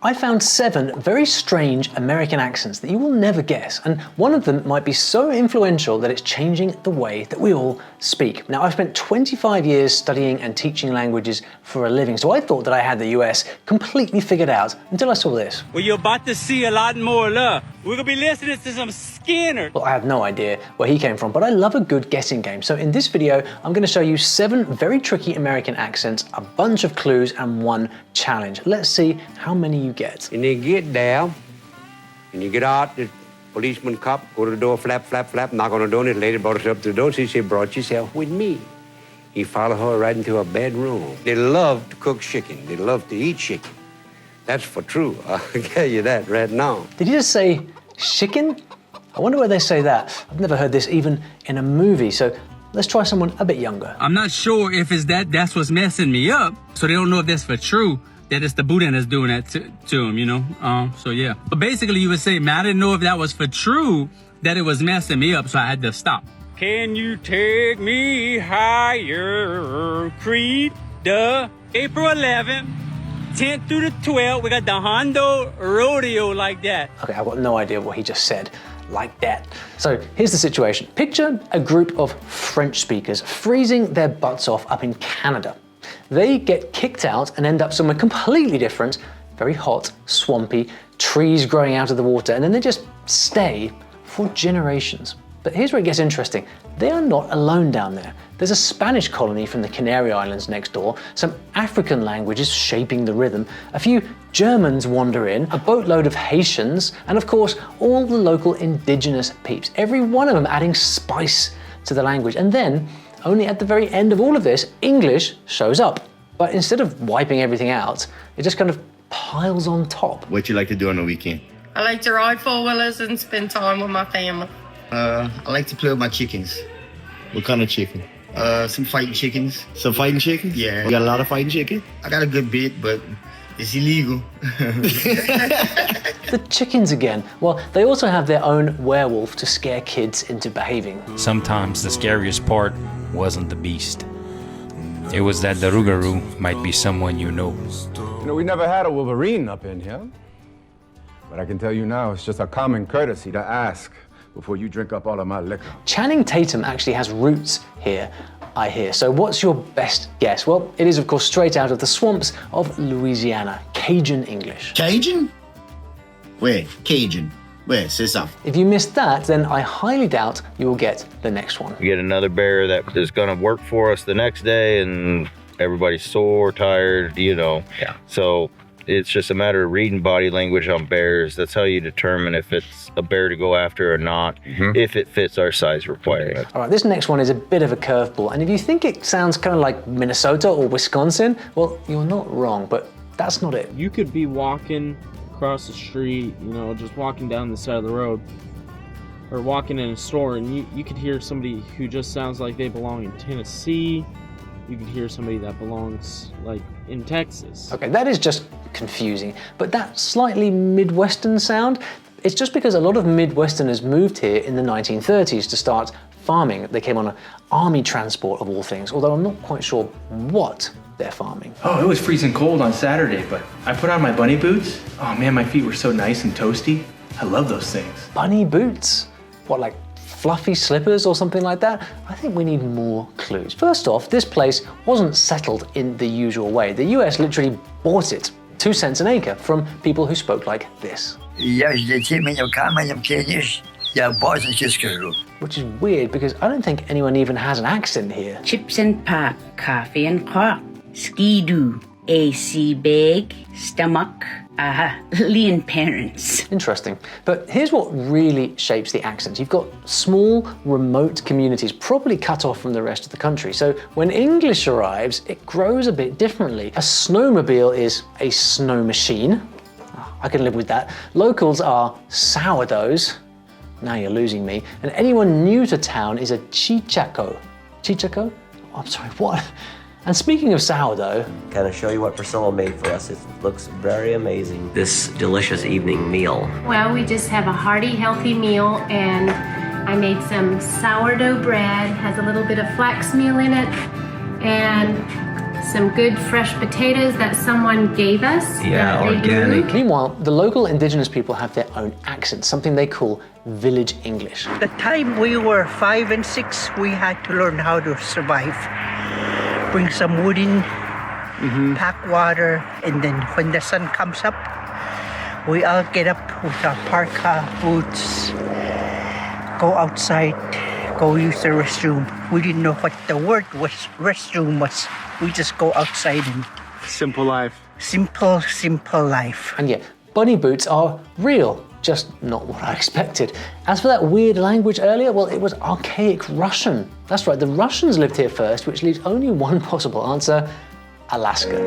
I found 7 very strange American accents that you will never guess, and one of them might be so influential that it's changing the way that we all speak. Now, I've spent 25 years studying and teaching languages for a living, so I thought that I had the US completely figured out until I saw this. Well, you're about to see a lot more love. We're gonna be listening to some Skinner. Well, I have no idea where he came from, but I love a good guessing game. So in this video, I'm going to show you 7 very tricky American accents, a bunch of clues, and 1 challenge. Let's see how many you get. And you get there, and you get out, the policeman cop, go to the door, flap, flap, flap, knock on the door, and the lady brought us up to the door. She said, brought yourself with me. He followed her right into her bedroom. They love to cook chicken. They love to eat chicken. That's for true. I'll tell you that right now. Did you just say chicken? I wonder where they say that. I've never heard this even in a movie, so let's try someone a bit younger. I'm not sure if it's that's what's messing me up, so they don't know if that's for true, that it's the Buddha that's doing that to him, you know? So yeah. But basically you would say, man, I didn't know if that was for true, that it was messing me up, so I had to stop. Can you take me higher, Creed? April 11th. 10th through the 12th, we got the Hondo Rodeo like that. Okay, I've got no idea what he just said. Like that. So here's the situation. Picture a group of French speakers freezing their butts off up in Canada. They get kicked out and end up somewhere completely different, very hot, swampy, trees growing out of the water, and then they just stay for generations. But here's where it gets interesting. They are not alone down there. There's a Spanish colony from the Canary Islands next door, some African languages shaping the rhythm, a few Germans wander in, a boatload of Haitians, and of course, all the local indigenous peeps, every one of them adding spice to the language. And then, only at the very end of all of this, English shows up. But instead of wiping everything out, it just kind of piles on top. What you like to do on the weekend? I like to ride four-wheelers and spend time with my family. I like to play with my chickens. What kind of chicken? Some fighting chickens. Some fighting chickens? Yeah. You got a lot of fighting chicken? I got a good bit, but it's illegal. The chickens again. Well, they also have their own werewolf to scare kids into behaving. Sometimes the scariest part wasn't the beast. It was that the Rougarou might be someone you know. You know, we never had a Wolverine up in here. But I can tell you now, it's just a common courtesy to ask before you drink up all of my liquor. Channing Tatum actually has roots here, I hear. So what's your best guess? Well, it is of course straight out of the swamps of Louisiana, Cajun English. Cajun? Where? Cajun? Where? Say something. If you missed that, then I highly doubt you will get the next one. We get another bear that is gonna work for us the next day and everybody's sore, tired, you know. Yeah. So it's just a matter of reading body language on bears. That's how you determine if it's a bear to go after or not, if it fits our size requirement. All right, this next one is a bit of a curveball. And if you think it sounds kind of like Minnesota or Wisconsin, well, you're not wrong, but that's not it. You could be walking across the street, you know, just walking down the side of the road, or walking in a store, and you could hear somebody who just sounds like they belong in Tennessee. You could hear somebody that belongs, like, in Texas. Okay, that is just confusing. But that slightly Midwestern sound, it's just because a lot of Midwesterners moved here in the 1930s to start farming. They came on an army transport of all things, although I'm not quite sure what they're farming. Oh, it was freezing cold on Saturday, but I put on my bunny boots. Oh man, my feet were so nice and toasty. I love those things. Bunny boots? What, like fluffy slippers or something like that? I think we need more clues. First off, this place wasn't settled in the usual way. The US literally bought it, 2 cents an acre, from people who spoke like this. Which is weird because I don't think anyone even has an accent here. Chips and pop, coffee and cock, ski-doo, AC bag, stomach, lean parents. Interesting. But here's what really shapes the accent. You've got small, remote communities probably cut off from the rest of the country. So when English arrives, it grows a bit differently. A snowmobile is a snow machine. I can live with that. Locals are sourdoughs. Now you're losing me. And anyone new to town is a chichaco. Chichaco? Oh, I'm sorry, what? And speaking of sourdough... Can I show you what Priscilla made for us? It looks very amazing. This delicious evening meal. Well, we just have a hearty, healthy meal, and I made some sourdough bread, has a little bit of flax meal in it, and some good fresh potatoes that someone gave us. Yeah, that they organic. grew. Meanwhile, the local indigenous people have their own accent, something they call village English. The time we were 5 and 6, we had to learn how to survive. Bring some wood in, pack water, and then when the sun comes up, we all get up with our parka boots, go outside, go use the restroom. We didn't know what the word was, restroom was. We just go outside and... Simple life. Simple, simple life. And yeah, bunny boots are real, just not what I expected. As for that weird language earlier, well, it was archaic Russian. That's right, the Russians lived here first, which leaves only one possible answer: Alaska.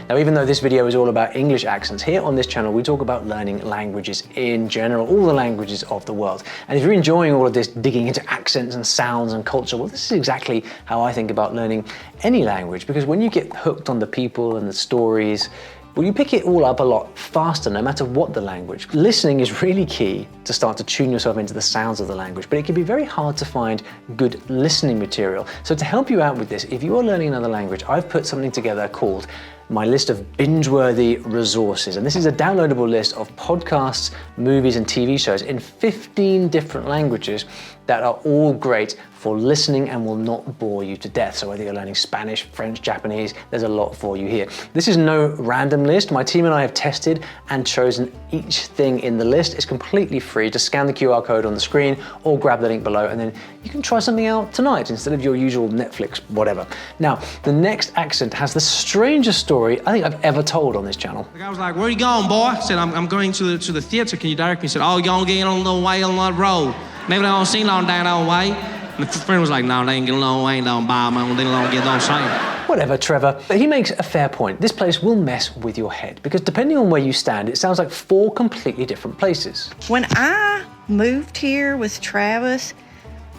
Now, even though this video is all about English accents, here on this channel we talk about learning languages in general, all the languages of the world. And if you're enjoying all of this digging into accents and sounds and culture, well, this is exactly how I think about learning any language, because when you get hooked on the people and the stories, well, you pick it all up a lot faster, no matter what the language. Listening is really key to start to tune yourself into the sounds of the language, but it can be very hard to find good listening material. So to help you out with this, if you are learning another language, I've put something together called my list of binge-worthy resources. And this is a downloadable list of podcasts, movies, and TV shows in 15 different languages that are all great for listening and will not bore you to death. So whether you're learning Spanish, French, Japanese, there's a lot for you here. This is no random list. My team and I have tested and chosen each thing in the list. It's completely free. Just scan the QR code on the screen or grab the link below, and then you can try something out tonight instead of your usual Netflix, whatever. Now, the next accent has the strangest story I think I've ever told on this channel. The guy was like, "Where are you going, boy?" I said, I'm going to the theater. Can you direct me? He said, "Oh, you're going to get on the way on the road. Maybe they don't see long down that way." And the friend was like, "No, they ain't get along, way down by, man. They don't get on same." Whatever, Trevor. But he makes a fair point. This place will mess with your head because depending on where you stand, it sounds like 4 completely different places. When I moved here with Travis,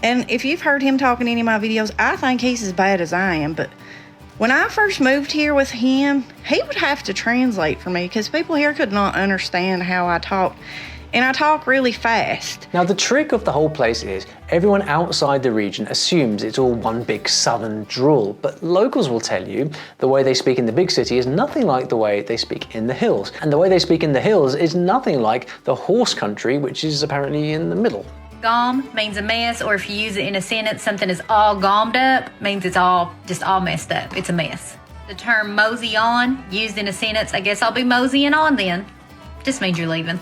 and if you've heard him talk in any of my videos, I think he's as bad as I am, but when I first moved here with him, he would have to translate for me because people here could not understand how I talked. And I talk really fast. Now, the trick of the whole place is everyone outside the region assumes it's all one big southern drawl, but locals will tell you the way they speak in the big city is nothing like the way they speak in the hills. And the way they speak in the hills is nothing like the horse country, which is apparently in the middle. Gom means a mess, or if you use it in a sentence, something is all gommed up, means it's all messed up. It's a mess. The term mosey on, used in a sentence, I guess I'll be moseying on then. Just means you're leaving.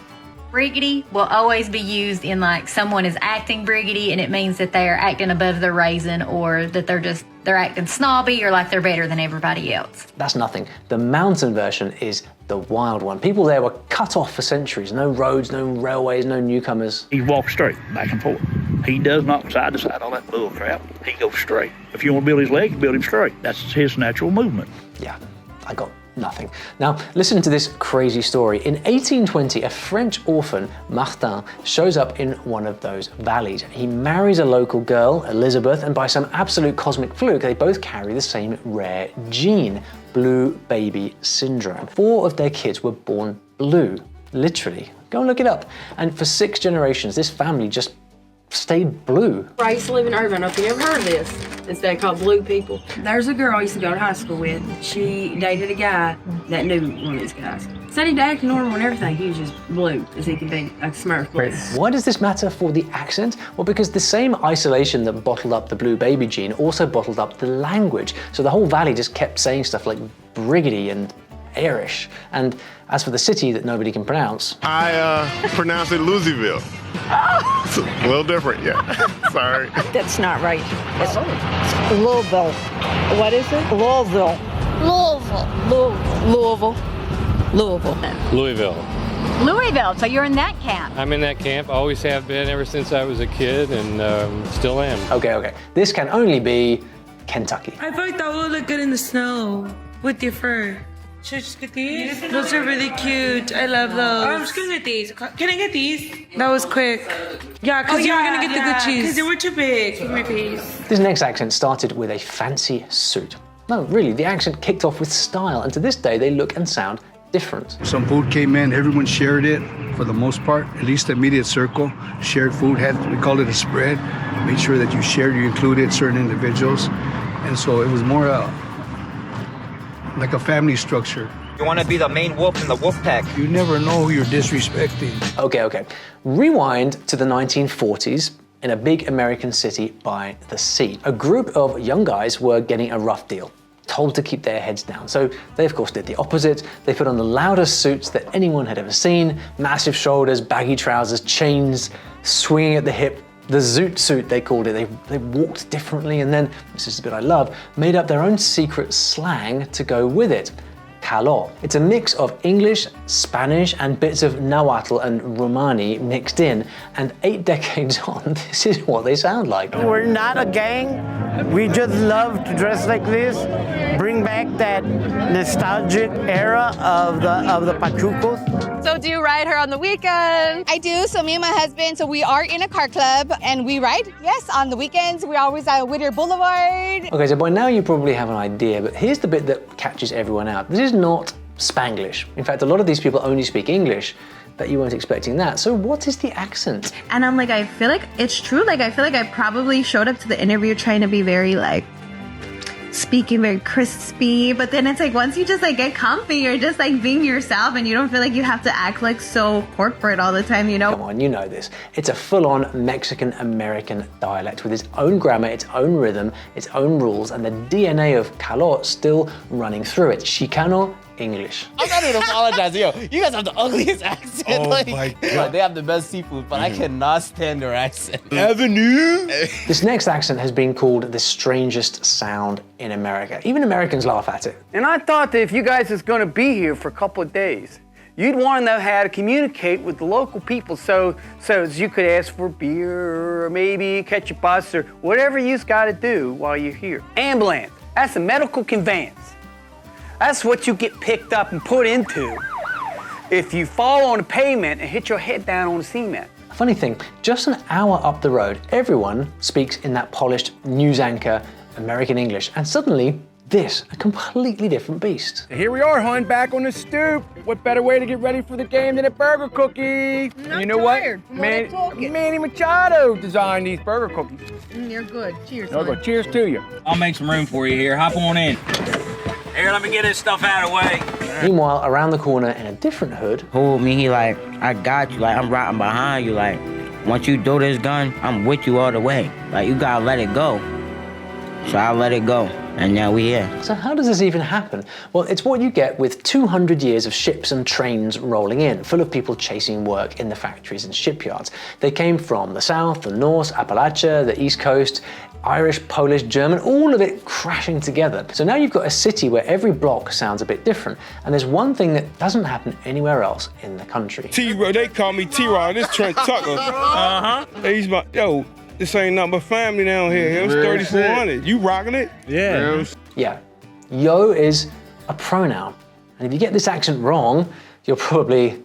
Briggity will always be used in like someone is acting briggity, and it means that they are acting above their raisin, or that they're acting snobby, or like they're better than everybody else. That's nothing. The mountain version is the wild one. People there were cut off for centuries. No roads, no railways, no newcomers. He walks straight, back and forth. He does not side to side, all that bull crap. He goes straight. If you want to build his legs, build him straight. That's his natural movement. Yeah, I got nothing. Now, listen to this crazy story. In 1820, a French orphan, Martin, shows up in one of those valleys. He marries a local girl, Elizabeth, and by some absolute cosmic fluke, they both carry the same rare gene, blue baby syndrome. 4 of their kids were born blue, literally. Go and look it up. And for 6 generations, this family just stayed blue. I used to live in Irvine. I don't know if you ever heard of this. It's they called blue people. There's a girl I used to go to high school with. She dated a guy that knew one of these guys. Said he'd act normal and everything. He was just blue as he could be, like Smurf blue. Why does this matter for the accent? Well, because the same isolation that bottled up the blue baby gene also bottled up the language. So the whole valley just kept saying stuff like briggity and Irish. And as for the city that nobody can pronounce, I pronounce it Louisville. It's a little different, yeah. Sorry. That's not right. It's Louisville. What is it? Louisville. Louisville. Louisville, so you're in that camp. I'm in that camp, always have been ever since I was a kid, and still am. Okay. This can only be Kentucky. I feel like that would look good in the snow with your fur. Should I just get these? Those are really cute. I love those. I'm just gonna get these. Can I get these? That was quick. Yeah, because you were gonna get the good cheese. Because they were too big. Give me a piece. This next accent started with a fancy suit. No, really, the accent kicked off with style, and to this day they look and sound different. Some food came in, everyone shared it for the most part, at least the immediate circle. Shared food, we called it a spread. Made sure that you shared, you included certain individuals. And so it was more like a family structure. You want to be the main wolf in the wolf pack. You never know who you're disrespecting. Okay. Rewind to the 1940s in a big American city by the sea. A group of young guys were getting a rough deal, told to keep their heads down. So they, of course, did the opposite. They put on the loudest suits that anyone had ever seen, massive shoulders, baggy trousers, chains, swinging at the hip. The zoot suit, they called it. They walked differently, and then, this is the bit I love, made up their own secret slang to go with it. Calor. It's a mix of English, Spanish, and bits of Nahuatl and Romani mixed in, and 8 decades on, this is what they sound like. We're not a gang. We just love to dress like this, bring back that nostalgic era of the Pachucos. So do you ride her on the weekend? I do. So me and my husband, so we are in a car club and we ride, yes, on the weekends. We're always at Whittier Boulevard. Okay, so by now you probably have an idea, but here's the bit that catches everyone out. This is not Spanglish. In fact, a lot of these people only speak English, but you weren't expecting that. So what is the accent? And I'm like, I feel like it's true. Like, I feel like I probably showed up to the interview trying to be very like, speaking very crispy, but then it's like once you just like get comfy, you're just like being yourself and you don't feel like you have to act like so corporate all the time, you know? Come on, you know this. It's a full-on Mexican-American dialect with its own grammar, its own rhythm, its own rules, and the DNA of Calor still running through it. Chicano English. I'm not even apologizing. Yo, you guys have the ugliest accent. Oh like, my God. Yo, they have the best seafood, but I cannot stand their accent. Avenue? This next accent has been called the strangest sound in America. Even Americans laugh at it. And I thought that if you guys is going to be here for a couple of days, you'd want to know how to communicate with the local people so as you could ask for beer or maybe catch a bus or whatever you've got to do while you're here. Ambulance, that's a medical conveyance. That's what you get picked up and put into if you fall on the pavement and hit your head down on the cement. Funny thing, just an hour up the road, everyone speaks in that polished news anchor American English, and suddenly this, a completely different beast. Here we are, hon, back on the stoop. What better way to get ready for the game than a burger cookie? And you know what? Manny Machado designed these burger cookies. You're good. Cheers. Okay, cheers to you. I'll make some room for you here. Hop on in. Here, let me get this stuff out of the way. Meanwhile, around the corner in a different hood. Hold me, he like, I got you, like, I'm riding behind you, like, once you do this gun, I'm with you all the way. Like, you gotta let it go. So I let it go, and now we here. So how does this even happen? Well, it's what you get with 200 years of ships and trains rolling in, full of people chasing work in the factories and shipyards. They came from the south, the north, Appalachia, the east coast, Irish, Polish, German, all of it crashing together. So now you've got a city where every block sounds a bit different, and there's one thing that doesn't happen anywhere else in the country. T-Roy, they call me T-Roy, this Trent Tucker. He's my, yo, this ain't nothing but family down here. It was 3400. You rocking it? Yeah. Yeah. Yo is a pronoun, and if you get this accent wrong, you're probably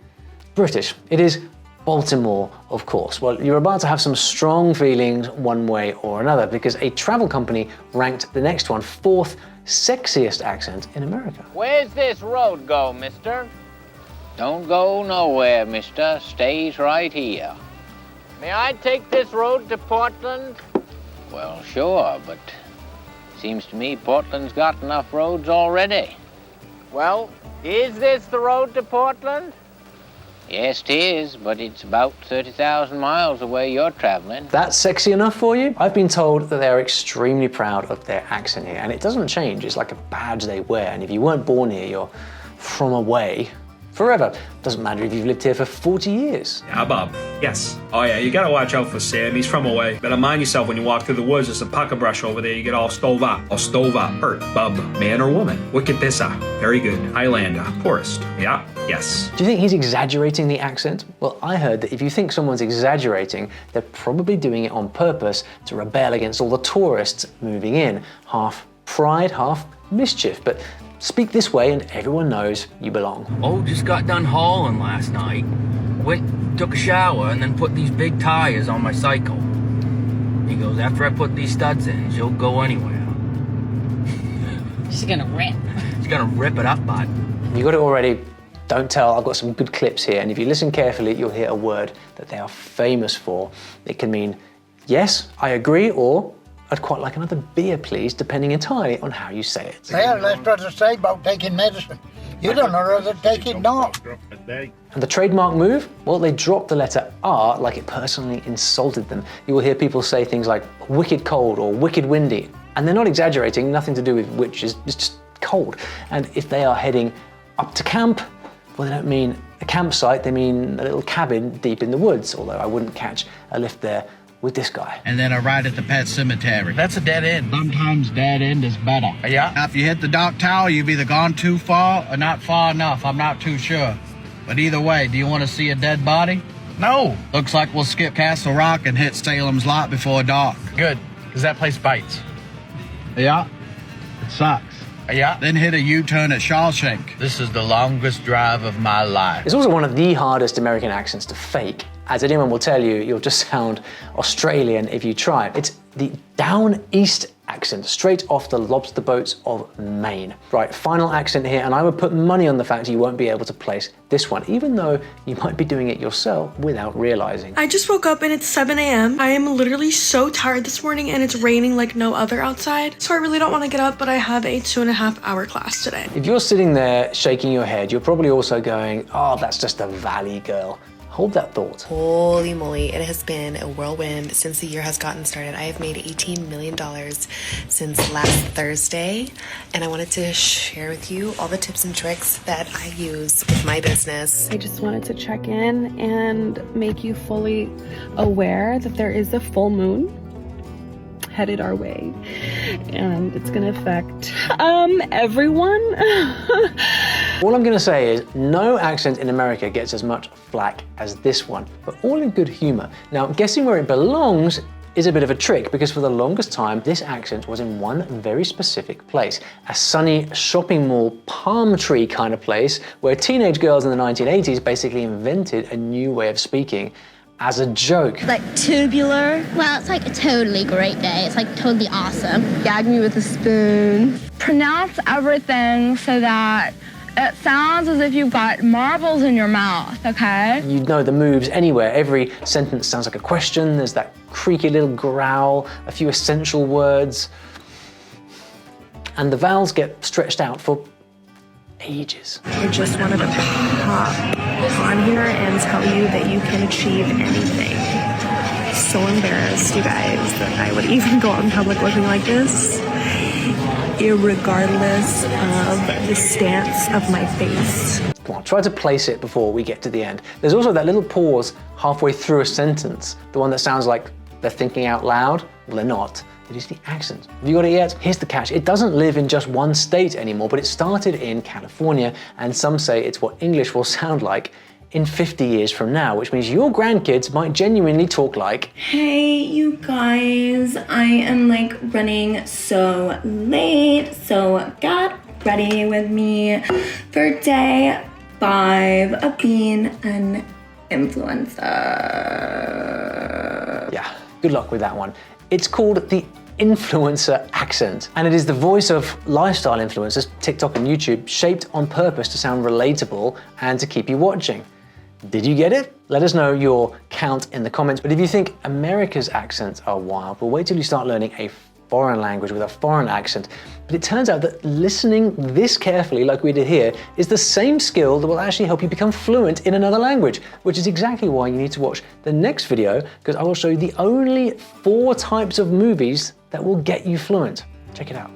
British. It is Baltimore, of course. Well, you're about to have some strong feelings one way or another because a travel company ranked the next one 4th sexiest accent in America. Where's this road go, mister? Don't go nowhere, mister. Stays right here. May I take this road to Portland? Well, sure, but seems to me Portland's got enough roads already. Well, is this the road to Portland? Yes, it is, but it's about 30,000 miles away you're traveling. That's sexy enough for you? I've been told that they're extremely proud of their accent here, and it doesn't change. It's like a badge they wear, and if you weren't born here, you're from away forever. Doesn't matter if you've lived here for 40 years. Yeah, Bob. Yes. Oh, yeah, you gotta watch out for Sam. He's from away. Better mind yourself when you walk through the woods. There's a pucker brush over there. You get all stove up. All stove up. Hurt. Bub. Man or woman. Wickedissa. Very good. Highlander. Poorest. Yeah. Yes. Do you think he's exaggerating the accent? Well, I heard that if you think someone's exaggerating, they're probably doing it on purpose to rebel against all the tourists moving in. Half pride, half mischief. But speak this way and everyone knows you belong. Oh, just got done hauling last night. Went, took a shower, and then put these big tires on my cycle. He goes, after I put these studs in, she'll go anywhere. She's gonna rip. She's gonna rip it up, bud. You got it already. Don't tell, I've got some good clips here, and if you listen carefully, you'll hear a word that they are famous for. It can mean, yes, I agree, or I'd quite like another beer, please, depending entirely on how you say it. Well, that's what I say about taking medicine. You don't know whether to take it or not. And the trademark move? Well, they drop the letter R like it personally insulted them. You will hear people say things like wicked cold or wicked windy. And they're not exaggerating, nothing to do with which, it's just cold. And if they are heading up to camp, well, they don't mean a campsite, they mean a little cabin deep in the woods, although I wouldn't catch a lift there with this guy. And then a ride at the pet cemetery. That's a dead end. Sometimes dead end is better. Yeah. Now, if you hit the dark tower, you've either gone too far or not far enough. I'm not too sure. But either way, do you want to see a dead body? No. Looks like we'll skip Castle Rock and hit Salem's Lot before dark. Good, because that place bites. Yeah. It sucks. Yeah. Then hit a U-turn at Shawshank. This is the longest drive of my life. It's also one of the hardest American accents to fake. As anyone will tell you, you'll just sound Australian if you try. It's the down east accent, straight off the lobster boats of Maine. Right, final accent here, and I would put money on the fact you won't be able to place this one, even though you might be doing it yourself without realizing. I just woke up and it's 7 a.m. I am literally so tired this morning and it's raining like no other outside. So I really don't want to get up, but I have a 2.5-hour class today. If you're sitting there shaking your head, you're probably also going, oh, that's just a valley girl. Hold that thought. Holy moly, it has been a whirlwind since the year has gotten started. I have made $18 million since last Thursday, and I wanted to share with you all the tips and tricks that I use with my business. I just wanted to check in and make you fully aware that there is a full moon headed our way, and it's gonna affect everyone. All I'm gonna say is no accent in America gets as much flack as this one, but all in good humor. Now, guessing where it belongs is a bit of a trick, because for the longest time, this accent was in one very specific place, a sunny shopping mall, palm tree kind of place, where teenage girls in the 1980s basically invented a new way of speaking as a joke. Like tubular. Well, it's like a totally great day. It's like totally awesome. Gag me with a spoon. Pronounce everything so that it sounds as if you've got marbles in your mouth, okay? You'd know the moves anywhere. Every sentence sounds like a question. There's that creaky little growl, a few essential words. And the vowels get stretched out for ages. I just wanted to pop on here and tell you that you can achieve anything. So embarrassed, you guys, that I would even go out in public looking like this, irregardless of the stance of my face. Come on, try to place it before we get to the end. There's also that little pause halfway through a sentence, the one that sounds like they're thinking out loud. Well, they're not. It is the accent. Have you got it yet? Here's the catch. It doesn't live in just one state anymore, but it started in California, and some say it's what English will sound like in 50 years from now, which means your grandkids might genuinely talk like, hey, you guys, I am like running so late, so get ready with me for day 5 of being an influencer. Yeah, good luck with that one. It's called the influencer accent, and it is the voice of lifestyle influencers, TikTok and YouTube, shaped on purpose to sound relatable and to keep you watching. Did you get it? Let us know your count in the comments, but if you think America's accents are wild, well, wait till you start learning a foreign language with a foreign accent. But it turns out that listening this carefully, like we did here, is the same skill that will actually help you become fluent in another language, which is exactly why you need to watch the next video, because I will show you the only 4 types of movies that will get you fluent. Check it out.